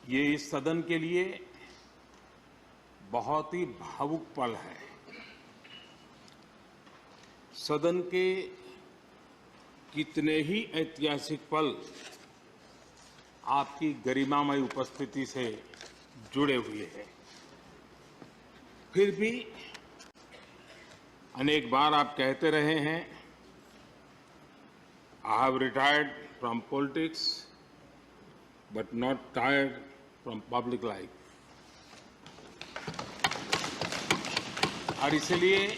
ये इस सदन के लिए बहुत ही भावुक पल है। सदन के कितने ही ऐतिहासिक पल आपकी गरिमामय उपस्थिति से जुड़े हुए हैं। फिर भी अनेक बार आप कहते रहे हैं, I have retired from politics but not tired from public life. और इसलिए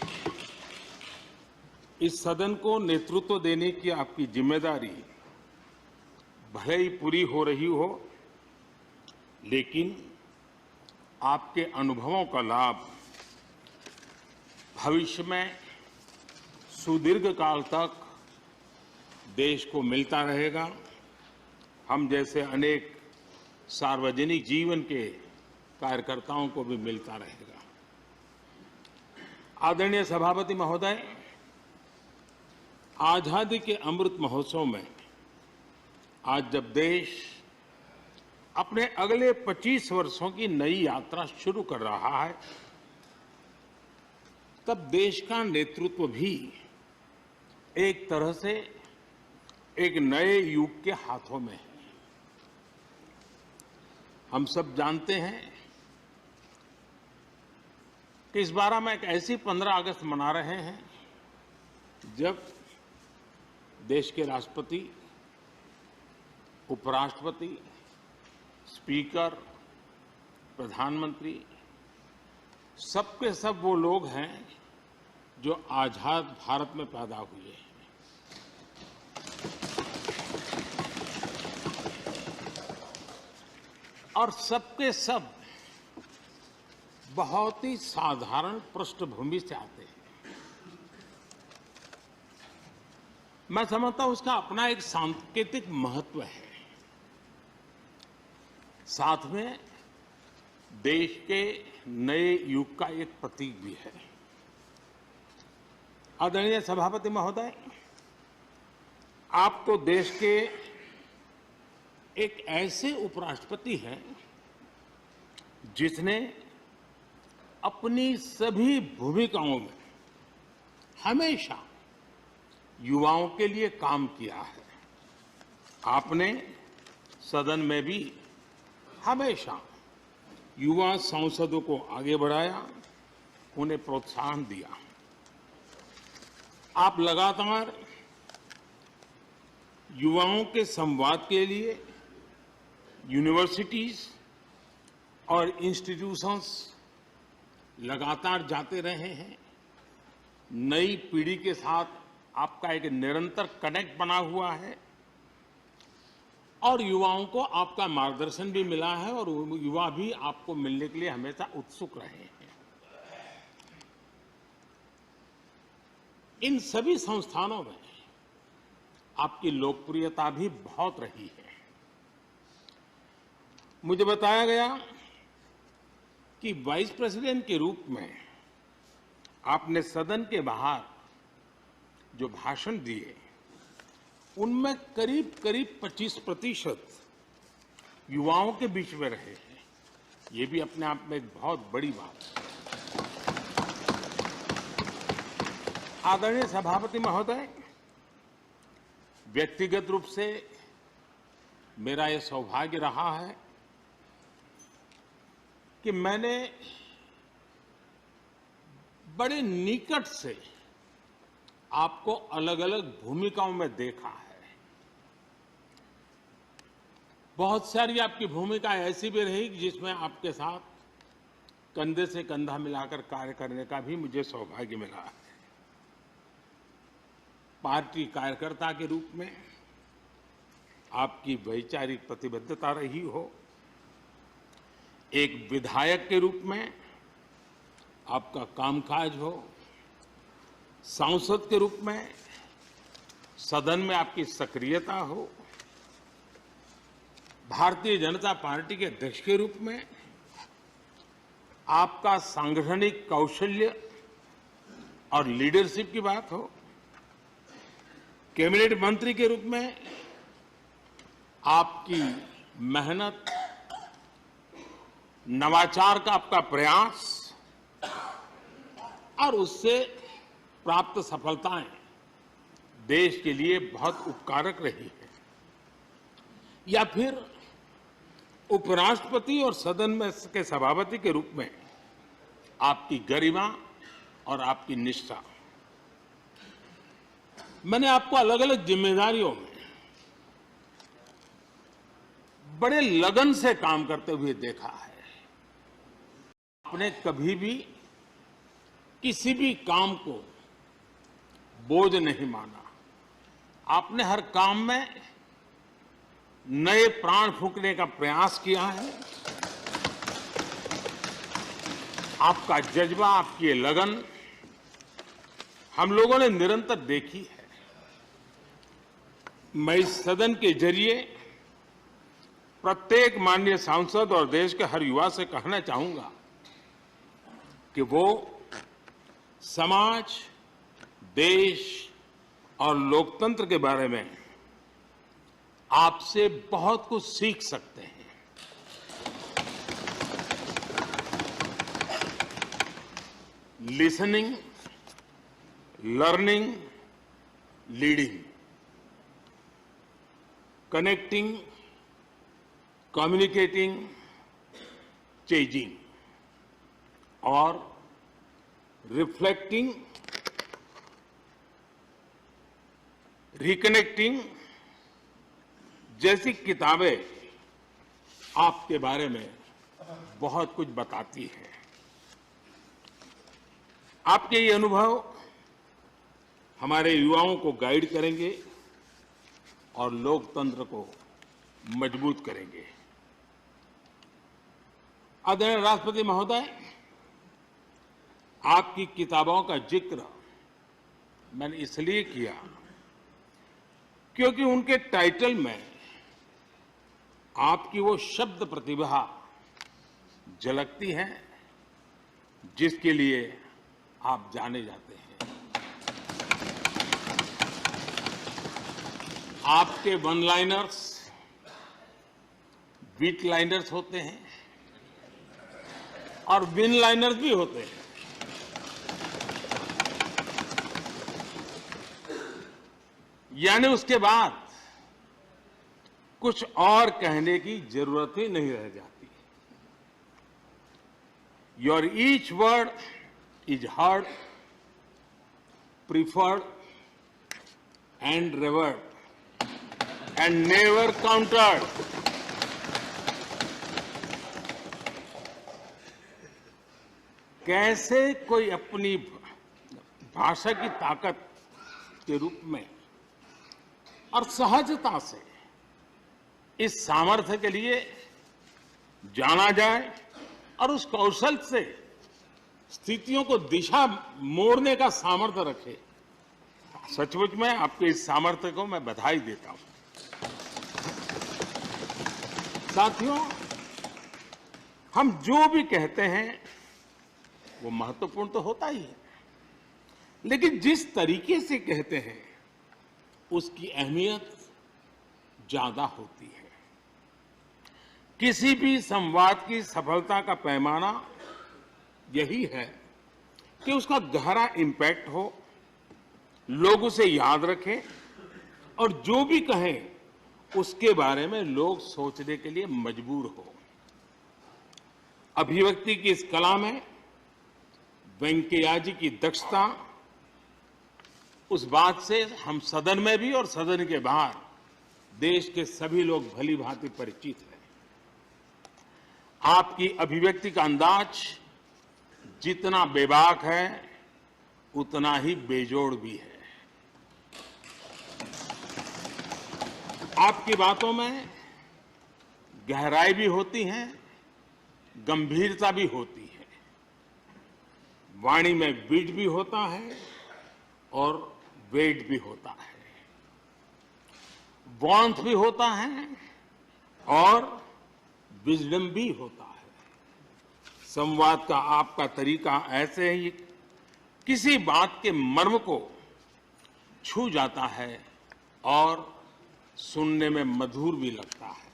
इस सदन को नेतृत्व देने की आपकी जिम्मेदारी भले ही पूरी हो रही हो, लेकिन आपके अनुभवों का लाभ भविष्य में सुदीर्घ काल तक देश को मिलता रहेगा। हम जैसे अनेक सार्वजनिक जीवन के कार्यकर्ताओं को भी मिलता रहेगा। आदरणीय सभापति महोदय, आजादी के अमृत महोत्सव में आज जब देश अपने अगले 25 वर्षों की नई यात्रा शुरू कर रहा है, तब देश का नेतृत्व भी एक तरह से एक नए युग के हाथों में है। हम सब जानते हैं कि इस बार हम एक ऐसी 15 अगस्त मना रहे हैं जब देश के राष्ट्रपति, उपराष्ट्रपति, स्पीकर, प्रधानमंत्री सबके सब वो लोग हैं जो आजाद भारत में पैदा हुए हैं। और सबके सब बहुत ही साधारण पृष्ठभूमि से आते हैं। मैं समझता हूं उसका अपना एक सांकेतिक महत्व है, साथ में देश के नए युग का एक प्रतीक भी है। आदरणीय सभापति महोदय, आप तो देश के एक ऐसे उपराष्ट्रपति हैं जिसने अपनी सभी भूमिकाओं में हमेशा युवाओं के लिए काम किया है। आपने सदन में भी हमेशा युवा सांसदों को आगे बढ़ाया, उन्हें प्रोत्साहन दिया। आप लगातार युवाओं के संवाद के लिए यूनिवर्सिटीज और इंस्टीट्यूशंस लगातार जाते रहे हैं। नई पीढ़ी के साथ आपका एक निरंतर कनेक्ट बना हुआ है और युवाओं को आपका मार्गदर्शन भी मिला है और युवा भी आपको मिलने के लिए हमेशा उत्सुक रहे हैं। इन सभी संस्थानों में आपकी लोकप्रियता भी बहुत रही है। मुझे बताया गया कि वाइस प्रेसिडेंट के रूप में आपने सदन के बाहर जो भाषण दिए, उनमें करीब 25% युवाओं के बीच में रहे हैं। ये भी अपने आप में एक बहुत बड़ी बात है। आदरणीय सभापति महोदय, व्यक्तिगत रूप से मेरा ये सौभाग्य रहा है कि मैंने बड़े निकट से आपको अलग अलग भूमिकाओं में देखा है। बहुत सारी आपकी भूमिका ऐसी भी रही जिसमें आपके साथ कंधे से कंधा मिलाकर कार्य करने का भी मुझे सौभाग्य मिला है। पार्टी कार्यकर्ता के रूप में आपकी वैचारिक प्रतिबद्धता रही हो, एक विधायक के रूप में आपका कामकाज हो, सांसद के रूप में सदन में आपकी सक्रियता हो, भारतीय जनता पार्टी के अध्यक्ष के रूप में आपका सांगठनिक कौशल्य और लीडरशिप की बात हो, कैबिनेट मंत्री के रूप में आपकी मेहनत नवाचार का आपका प्रयास और उससे प्राप्त सफलताएं देश के लिए बहुत उपकारक रही है। या फिर उपराष्ट्रपति और सदन में के सभापति के रूप में आपकी गरिमा और आपकी निष्ठा। मैंने आपको अलग अलग जिम्मेदारियों में बड़े लगन से काम करते हुए देखा है। आपने कभी भी किसी भी काम को बोझ नहीं माना। आपने हर काम में नए प्राण फूंकने का प्रयास किया है। आपका जज्बा, आपकी लगन हम लोगों ने निरंतर देखी है। मैं इस सदन के जरिए प्रत्येक माननीय सांसद और देश के हर युवा से कहना चाहूंगा कि वो समाज, देश और लोकतंत्र के बारे में आपसे बहुत कुछ सीख सकते हैं। Listening, learning, leading, connecting, communicating, changing और रिफ्लेक्टिंग, रिकनेक्टिंग जैसी किताबें आपके बारे में बहुत कुछ बताती हैं। आपके ये अनुभव हमारे युवाओं को गाइड करेंगे और लोकतंत्र को मजबूत करेंगे। आदरणीय राष्ट्रपति महोदय, आपकी किताबों का जिक्र मैंने इसलिए किया क्योंकि उनके टाइटल में आपकी वो शब्द प्रतिभा झलकती है जिसके लिए आप जाने जाते हैं। आपके वन लाइनर्स, बीट लाइनर्स होते हैं और विन लाइनर्स भी होते हैं। यानी उसके बाद कुछ और कहने की जरूरत ही नहीं रह जाती। Your each word is heard, preferred and revered and never countered. कैसे कोई अपनी भाषा की ताकत के रूप में और सहजता से इस सामर्थ्य के लिए जाना जाए और उस कौशल से स्थितियों को दिशा मोड़ने का सामर्थ्य रखे। सचमुच में आपके इस सामर्थ्य को मैं बधाई देता हूं। साथियों, हम जो भी कहते हैं वो महत्वपूर्ण तो होता ही है, लेकिन जिस तरीके से कहते हैं उसकी अहमियत ज्यादा होती है। किसी भी संवाद की सफलता का पैमाना यही है कि उसका गहरा इम्पैक्ट हो, लोग उसे याद रखें और जो भी कहें उसके बारे में लोग सोचने के लिए मजबूर हो। अभिव्यक्ति की इस कला में वेंकैया जी की दक्षता, उस बात से हम सदन में भी और सदन के बाहर देश के सभी लोग भली भांति परिचित हैं। आपकी अभिव्यक्ति का अंदाज जितना बेबाक है उतना ही बेजोड़ भी है। आपकी बातों में गहराई भी होती है, गंभीरता भी होती है, वाणी में बीट भी होता है और वेट भी होता है, वार्मथ भी होता है और विजडम भी होता है। संवाद का आपका तरीका ऐसे ही किसी बात के मर्म को छू जाता है और सुनने में मधुर भी लगता है।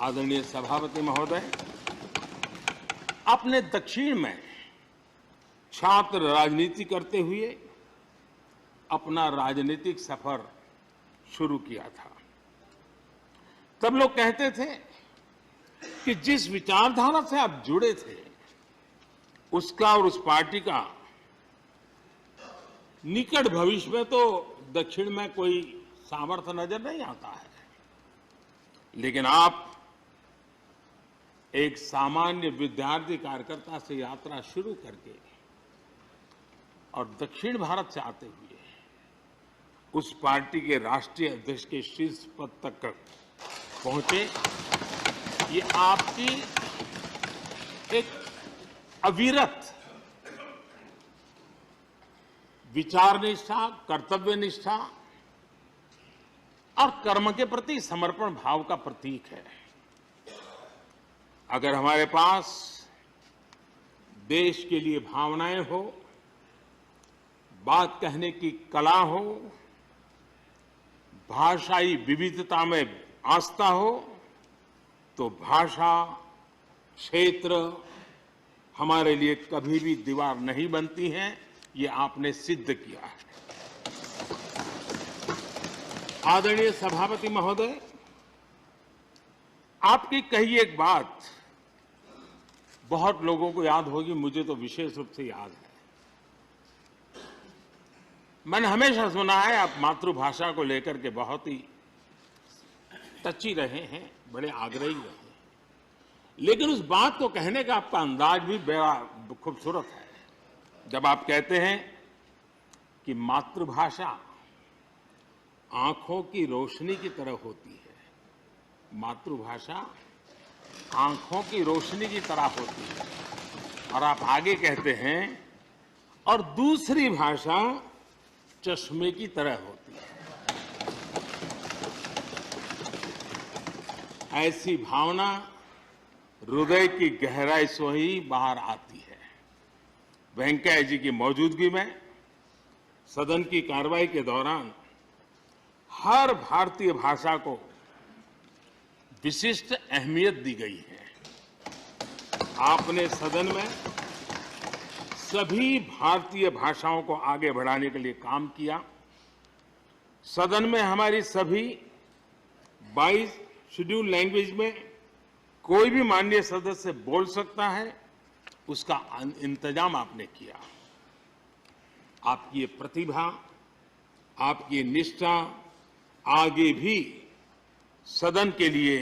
आदरणीय सभापति महोदय, आपने दक्षिण में छात्र राजनीति करते हुए अपना राजनीतिक सफर शुरू किया था। तब लोग कहते थे कि जिस विचारधारा से आप जुड़े थे उसका और उस पार्टी का निकट भविष्य में तो दक्षिण में कोई सामर्थ्य नजर नहीं आता है, लेकिन आप एक सामान्य विद्यार्थी कार्यकर्ता से यात्रा शुरू करके और दक्षिण भारत से आते हुए उस पार्टी के राष्ट्रीय अध्यक्ष के शीर्ष पद तक पहुंचे। ये आपकी एक अविरत विचार निष्ठा, कर्तव्य निष्ठा और कर्म के प्रति समर्पण भाव का प्रतीक है। अगर हमारे पास देश के लिए भावनाएं हो, बात कहने की कला हो, भाषाई विविधता में आस्था हो, तो भाषा, क्षेत्र हमारे लिए कभी भी दीवार नहीं बनती हैं। ये आपने सिद्ध किया है। आदरणीय सभापति महोदय, आपकी कही एक बात बहुत लोगों को याद होगी, मुझे तो विशेष रूप से याद है। मैंने हमेशा सुना है आप मातृभाषा को लेकर के बहुत ही टची रहे हैं, बड़े आग्रही रहे हैं, लेकिन उस बात को कहने का आपका अंदाज भी बड़ा खूबसूरत है। जब आप कहते हैं कि मातृभाषा आंखों की रोशनी की तरह होती है, मातृभाषा आंखों की रोशनी की तरह होती है, और आप आगे कहते हैं और दूसरी भाषा चश्मे की तरह होती है। ऐसी भावना हृदय की गहराई से ही बाहर आती है। वेंकैया जी की मौजूदगी में सदन की कार्रवाई के दौरान हर भारतीय भाषा को विशिष्ट अहमियत दी गई है। आपने सदन में सभी भारतीय भाषाओं को आगे बढ़ाने के लिए काम किया। सदन में हमारी सभी 22 शेड्यूल लैंग्वेज में कोई भी माननीय सदस्य बोल सकता है, उसका इंतजाम आपने किया। आपकी ये प्रतिभा, आपकी ये निष्ठा आगे भी सदन के लिए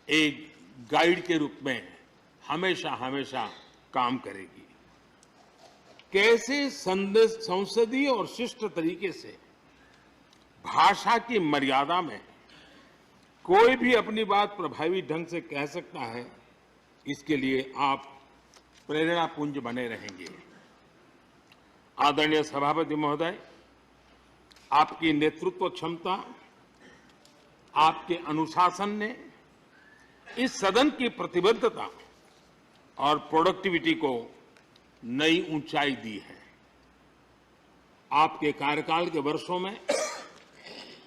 एक गाइड के रूप में हमेशा हमेशा काम करेगी। कैसे संसदीय और शिष्ट तरीके से भाषा की मर्यादा में कोई भी अपनी बात प्रभावी ढंग से कह सकता है, इसके लिए आप प्रेरणापुंज बने रहेंगे। आदरणीय सभापति महोदय, आपकी नेतृत्व क्षमता, आपके अनुशासन ने इस सदन की प्रतिबद्धता और प्रोडक्टिविटी को नई ऊंचाई दी है। आपके कार्यकाल के वर्षों में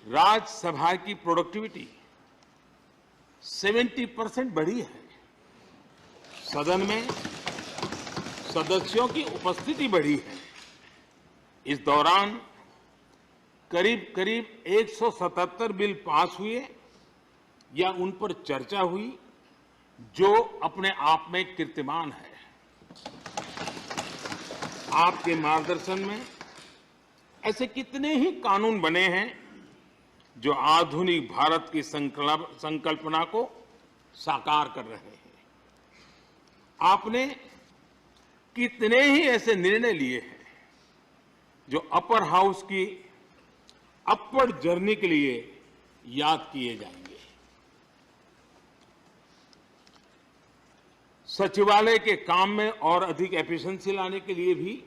राज्यसभा की प्रोडक्टिविटी 70% बढ़ी है। सदन में सदस्यों की उपस्थिति बढ़ी है। इस दौरान करीब करीब 177 बिल पास हुए या उन पर चर्चा हुई, जो अपने आप में कीर्तिमान है। आपके मार्गदर्शन में ऐसे कितने ही कानून बने हैं जो आधुनिक भारत की संकल्पना को साकार कर रहे हैं। आपने कितने ही ऐसे निर्णय लिए हैं जो अपर हाउस की अपवर्ड जर्नी के लिए याद किए जाएंगे। सचिवालय के काम में और अधिक एफिशिएंसी लाने के लिए भी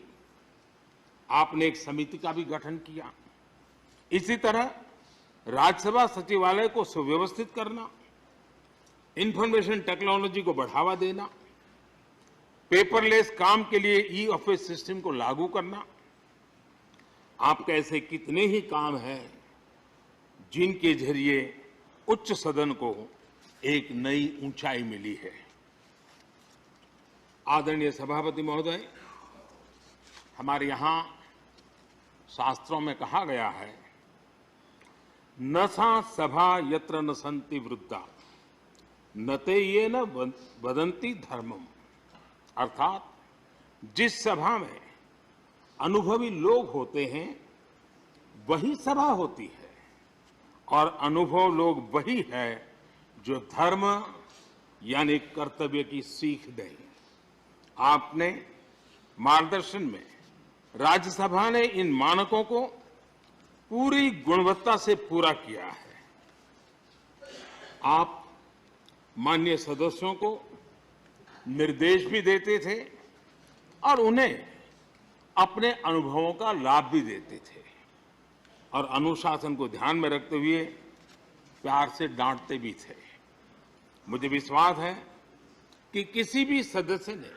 आपने एक समिति का भी गठन किया। इसी तरह राज्यसभा सचिवालय को सुव्यवस्थित करना, इंफॉर्मेशन टेक्नोलॉजी को बढ़ावा देना, पेपरलेस काम के लिए ई ऑफिस सिस्टम को लागू करना, आपके ऐसे कितने ही काम हैं जिनके जरिए उच्च सदन को एक नई ऊंचाई मिली है। आदरणीय सभापति महोदय, हमारे यहां शास्त्रों में कहा गया है, न सा सभा यत्र न सन्ति वृद्धा न ते ये न वदन्ति धर्मम। अर्थात जिस सभा में अनुभवी लोग होते हैं वही सभा होती है, और अनुभव लोग वही है जो धर्म यानी कर्तव्य की सीख दें। आपने मार्गदर्शन में राज्यसभा ने इन मानकों को पूरी गुणवत्ता से पूरा किया है। आप माननीय सदस्यों को निर्देश भी देते थे और उन्हें अपने अनुभवों का लाभ भी देते थे, और अनुशासन को ध्यान में रखते हुए प्यार से डांटते भी थे। मुझे विश्वास है कि किसी भी सदस्य ने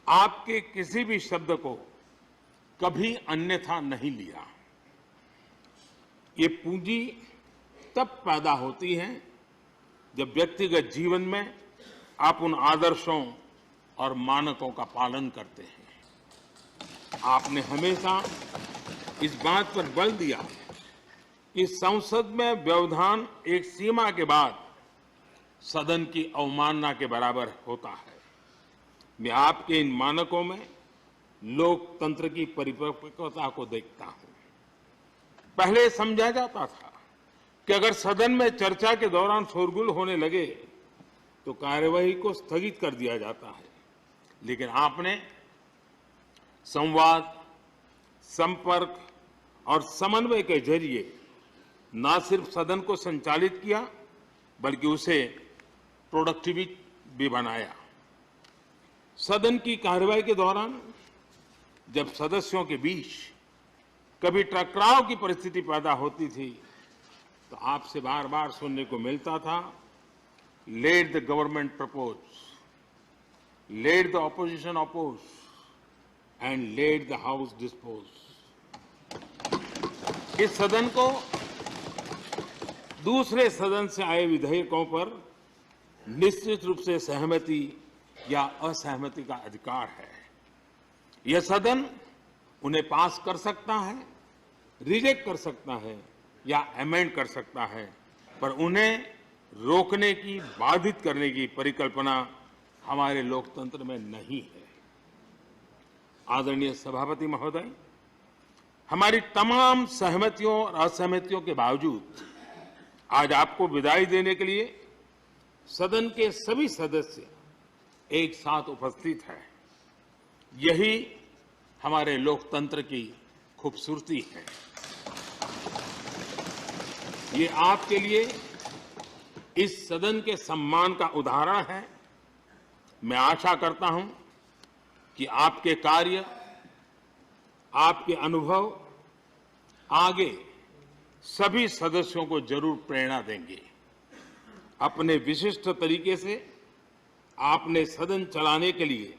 आपके किसी भी शब्द को कभी अन्यथा नहीं लिया। ये पूंजी तब पैदा होती है जब व्यक्तिगत जीवन में आप उन आदर्शों और मानकों का पालन करते हैं। आपने हमेशा इस बात पर बल दिया कि संसद में व्यवधान एक सीमा के बाद सदन की अवमानना के बराबर होता है। मैं आपके इन मानकों में लोकतंत्र की परिपक्वता को देखता हूं। पहले समझा जाता था कि अगर सदन में चर्चा के दौरान शोरगुल होने लगे तो कार्यवाही को स्थगित कर दिया जाता है, लेकिन आपने संवाद, संपर्क और समन्वय के जरिए न सिर्फ सदन को संचालित किया बल्कि उसे प्रोडक्टिव भी बनाया। सदन की कार्यवाही के दौरान जब सदस्यों के बीच कभी टकराव की परिस्थिति पैदा होती थी तो आपसे बार बार सुनने को मिलता था, let the government propose, let the opposition oppose and let the house dispose. इस सदन को दूसरे सदन से आए विधेयकों पर निश्चित रूप से सहमति या असहमति का अधिकार है। यह सदन उन्हें पास कर सकता है, रिजेक्ट कर सकता है या अमेंड कर सकता है, पर उन्हें रोकने की, बाधित करने की परिकल्पना हमारे लोकतंत्र में नहीं है। आदरणीय सभापति महोदय, हमारी तमाम सहमतियों और असहमतियों के बावजूद आज आपको विदाई देने के लिए सदन के सभी सदस्य एक साथ उपस्थित हैं। यही हमारे लोकतंत्र की खूबसूरती है। ये आपके लिए इस सदन के सम्मान का उदाहरण है। मैं आशा करता हूं कि आपके कार्य, आपके अनुभव आगे सभी सदस्यों को जरूर प्रेरणा देंगे। अपने विशिष्ट तरीके से आपने सदन चलाने के लिए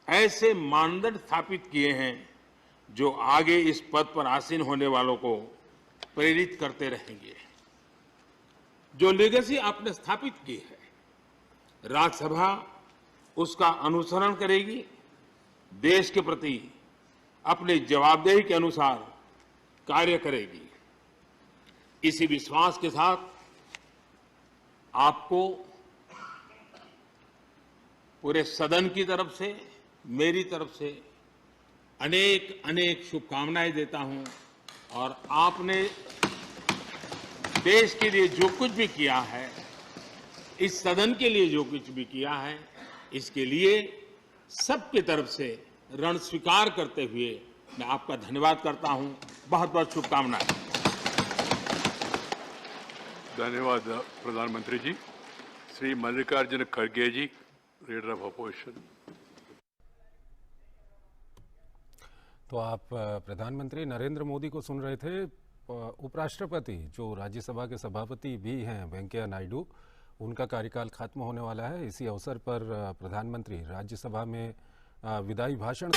ऐसे मानदंड स्थापित किए हैं जो आगे इस पद पर आसीन होने वालों को प्रेरित करते रहेंगे। जो लेगेसी आपने स्थापित की है, राज्यसभा उसका अनुसरण करेगी, देश के प्रति अपनी जवाबदेही के अनुसार कार्य करेगी। इसी विश्वास के साथ आपको पूरे सदन की तरफ से, मेरी तरफ से अनेक अनेक शुभकामनाएं देता हूं, और आपने देश के लिए जो कुछ भी किया है, इस सदन के लिए जो कुछ भी किया है, इसके लिए सबकी तरफ से ऋण स्वीकार करते हुए मैं आपका धन्यवाद करता हूं। बहुत बहुत शुभकामनाएं। धन्यवाद प्रधानमंत्री जी। श्री मल्लिकार्जुन खड़गे जी, लीडर ऑफ अपोजिशन। तो आप प्रधानमंत्री नरेंद्र मोदी को सुन रहे थे। उपराष्ट्रपति जो राज्यसभा के सभापति भी हैं, वेंकैया नायडू, उनका कार्यकाल खत्म होने वाला है। इसी अवसर पर प्रधानमंत्री राज्यसभा में विदाई भाषण